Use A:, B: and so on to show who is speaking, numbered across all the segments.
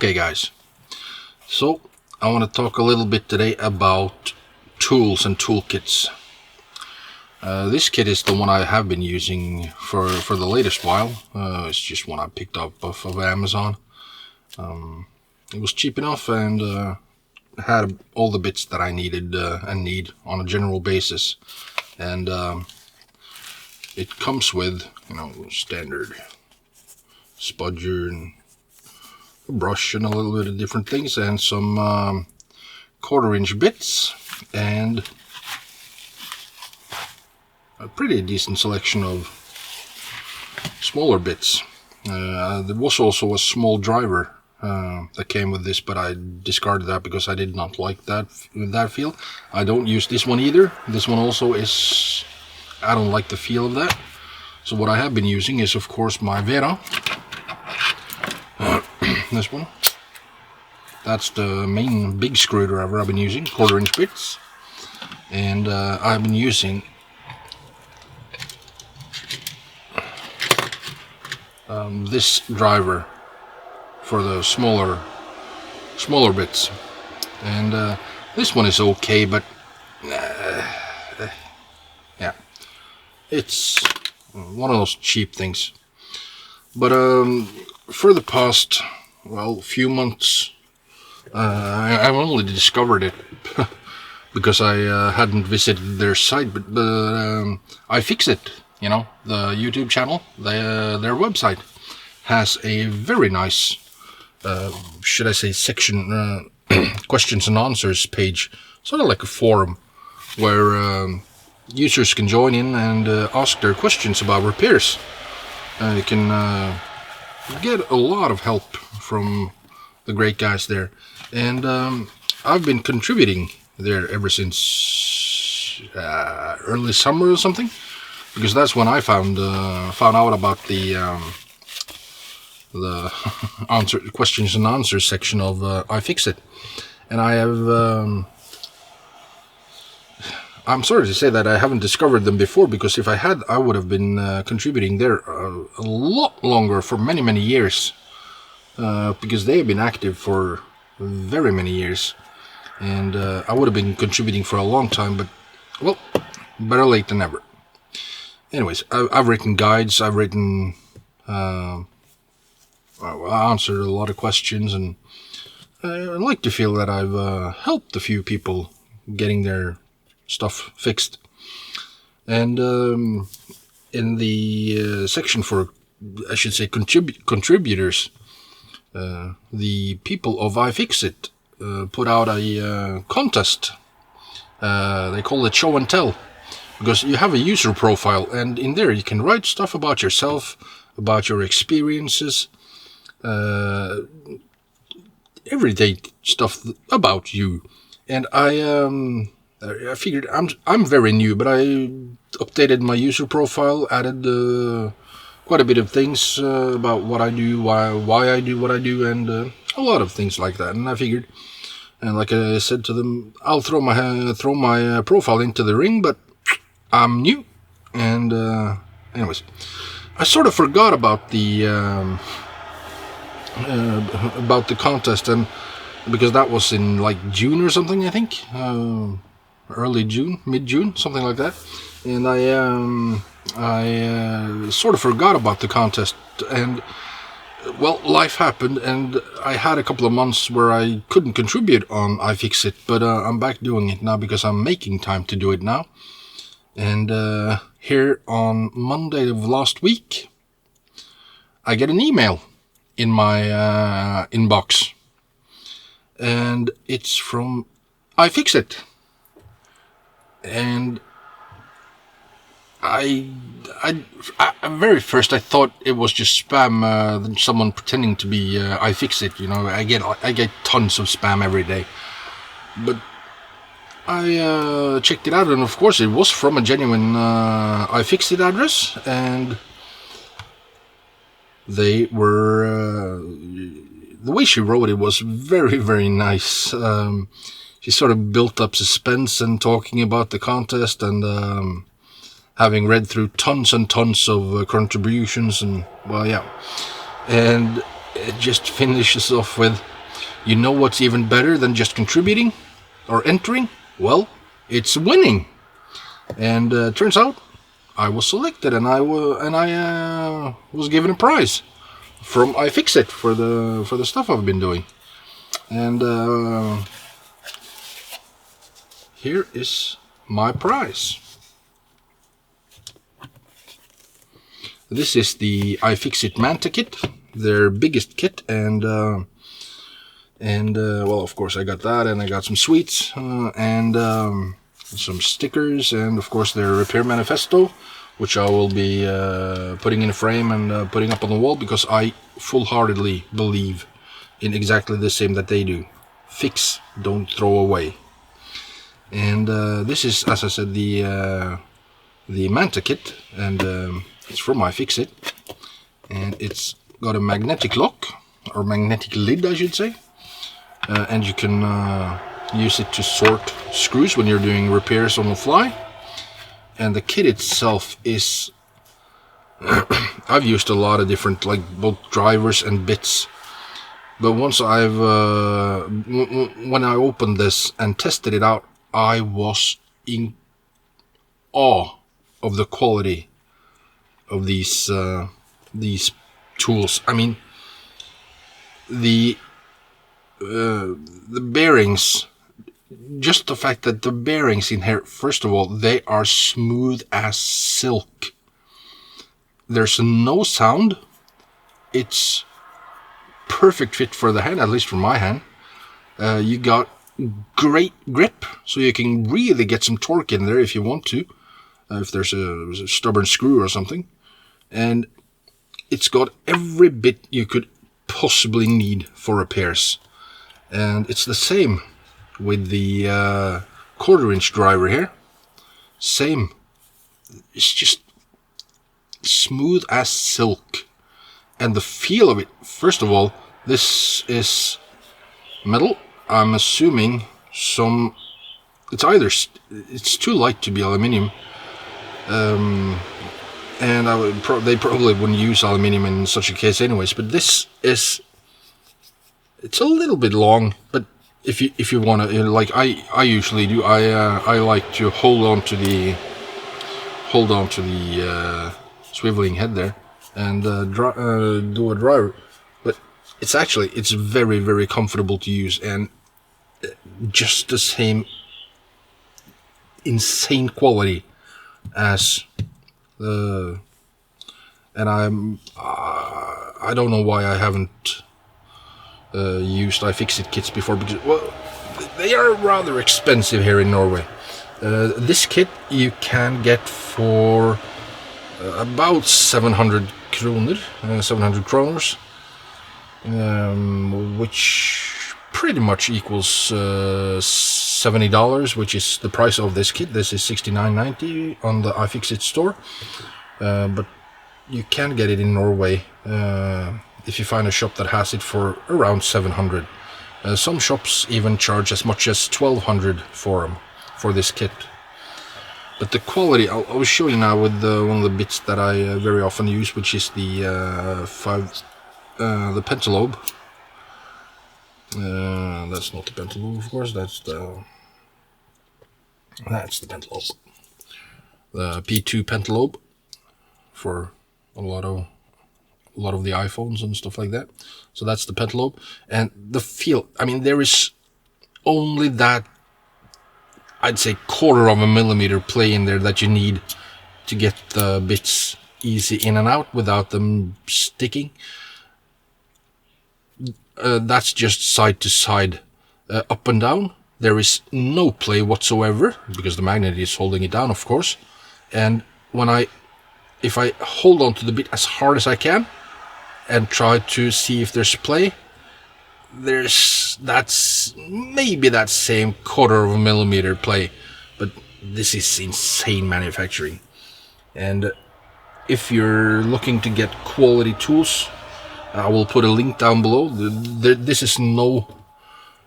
A: Okay guys, so I want to talk a little bit today about tools and toolkits. This kit is the one I have been using for the latest while. It's just one I picked up off of Amazon. It was cheap enough and had all the bits that I needed and need on a general basis. And it comes with, standard spudger and a brush and a little bit of different things and some 1/4-inch bits and a pretty decent selection of smaller bits. There was also a small driver that came with this, but I discarded that because I did not like that feel. I don't use this one either. This one also is, I don't like the feel of that. So what I have been using is of course my Vera. This one. That's the main big screwdriver I've been using, 1/4-inch bits. And I've been using this driver for the smaller bits. And this one is okay, but yeah, it's one of those cheap things. But for the past few months, I've only discovered it because I hadn't visited their site, but iFixit, the YouTube channel, their website has a very nice, should I say, section, questions and answers page, sort of like a forum where users can join in and ask their questions about repairs. You can get a lot of help from the great guys there, and I've been contributing there ever since early summer or something, because that's when I found out about the questions and answers section of iFixit, and I have. I'm sorry to say that I haven't discovered them before, because if I had, I would have been contributing there a lot longer, for many years, because they have been active for very many years, and I would have been contributing for a long time, but well, better late than never. Anyways, I've written guides, I've written, I answered a lot of questions, and I like to feel that I've helped a few people getting their stuff fixed. And in the section for, I should say, contributors, the people of iFixit put out a contest. They call it Show and Tell, because you have a user profile, and in there you can write stuff about yourself, about your experiences, everyday stuff about you. And I figured I'm very new, but I updated my user profile, added quite a bit of things about what I do, why I do what I do, and a lot of things like that. And I figured, and like I said to them, I'll throw my profile into the ring, but I'm new. And anyways, I sort of forgot about the contest, and because that was in like June or something, I think. Early June, mid-June, something like that, and I sort of forgot about the contest, and well, life happened, and I had a couple of months where I couldn't contribute on iFixit, but I'm back doing it now because I'm making time to do it now. And here on Monday of last week, I get an email in my inbox, and it's from iFixit. And I very first I thought it was just spam, someone pretending to be iFixit. I get tons of spam every day, but I checked it out, and of course it was from a genuine iFixit address, and they were the way she wrote it was very nice. She sort of built up suspense and talking about the contest, and having read through tons and tons of contributions, and well, yeah. And it just finishes off with, You know what's even better than just contributing or entering? Well, it's winning. And turns out I was selected, and I was given a prize from iFixit for the stuff I've been doing. And here is my prize. This is the iFixit Manta kit, their biggest kit, and well, of course I got that, and I got some sweets, and some stickers, and of course their repair manifesto, which I will be putting in a frame and putting up on the wall, because I full-heartedly believe in exactly the same that they do. Fix, don't throw away. And this is, as I said, the Manta kit, and it's from iFixit, and it's got a magnetic lock, or magnetic lid I should say, and you can use it to sort screws when you're doing repairs on the fly. And the kit itself is I've used a lot of different, like, both drivers and bits, but once I've when I opened this and tested it out, I was in awe of the quality of these tools. I mean, the bearings, just the fact that the bearings in here, first of all, they are smooth as silk. There's no sound. It's perfect fit for the hand, at least for my hand. You got great grip, so you can really get some torque in there if you want to, if there's a stubborn screw or something. And it's got every bit you could possibly need for repairs. And it's the same with the 1/4-inch driver here. Same. It's just smooth as silk. And the feel of it, first of all, this is metal. I'm assuming it's either it's too light to be aluminium, and they probably wouldn't use aluminium in such a case anyways. But this is, it's a little bit long, but if you want to, like I usually do, I like to hold on to the swiveling head there and do a driver. But it's very, very comfortable to use, and just the same insane quality as the. And I don't know why I haven't used iFixit kits before, because, well, they are rather expensive here in Norway. This kit you can get for about 700 kroner, which pretty much equals $70, which is the price of this kit. This is $69.90 on the iFixit store, but you can get it in Norway if you find a shop that has it for around 700. Some shops even charge as much as 1,200 for this kit. But the quality, I'll show you now with one of the bits that I very often use, which is the pentalobe. That's not the pentalobe, of course. That's the pentalobe. The P2 pentalobe for a lot of the iPhones and stuff like that. So that's the pentalobe, and the feel. I mean, there is only that, I'd say, 1/4 millimeter play in there that you need to get the bits easy in and out without them sticking. That's just side to side, up and down. There is no play whatsoever, because the magnet is holding it down, of course. And if I hold on to the bit as hard as I can and try to see if there's play, that's maybe that same 1/4 millimeter play, but this is insane manufacturing. And if you're looking to get quality tools, I will put a link down below. This is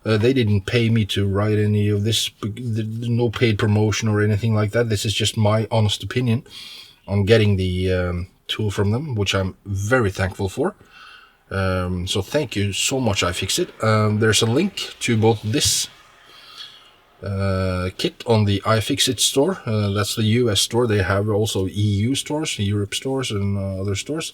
A: they didn't pay me to write any of this, no paid promotion or anything like that. This is just my honest opinion on getting the tool from them, which I'm very thankful for. So thank you so much, iFixit. There's a link to both this kit on the iFixit store. That's the US store. They have also EU stores, Europe stores, and other stores.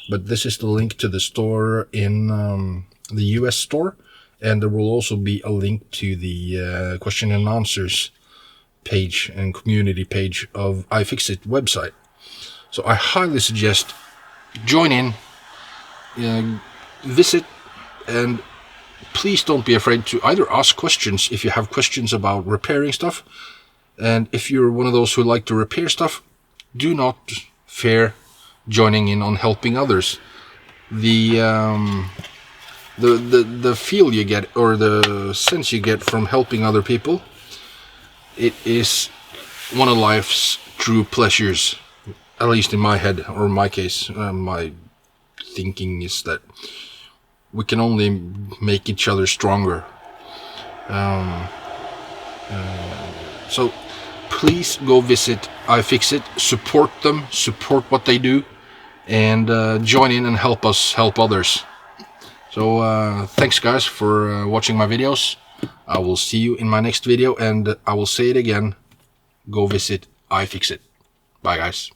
A: But this is the link to the store in the US store. And there will also be a link to the question and answers page and community page of iFixit website. So I highly suggest join in, visit, and please don't be afraid to either ask questions if you have questions about repairing stuff. And if you're one of those who like to repair stuff, do not fear joining in on helping others. The feel you get, or the sense you get from helping other people, it is one of life's true pleasures. At least in my head, or in my case, my thinking is that we can only make each other stronger. So please go visit iFixit, support them, support what they do, and join in and help us help others. So thanks guys for watching my videos. I will see you in my next video, and I will say it again, go visit iFixit. Bye guys.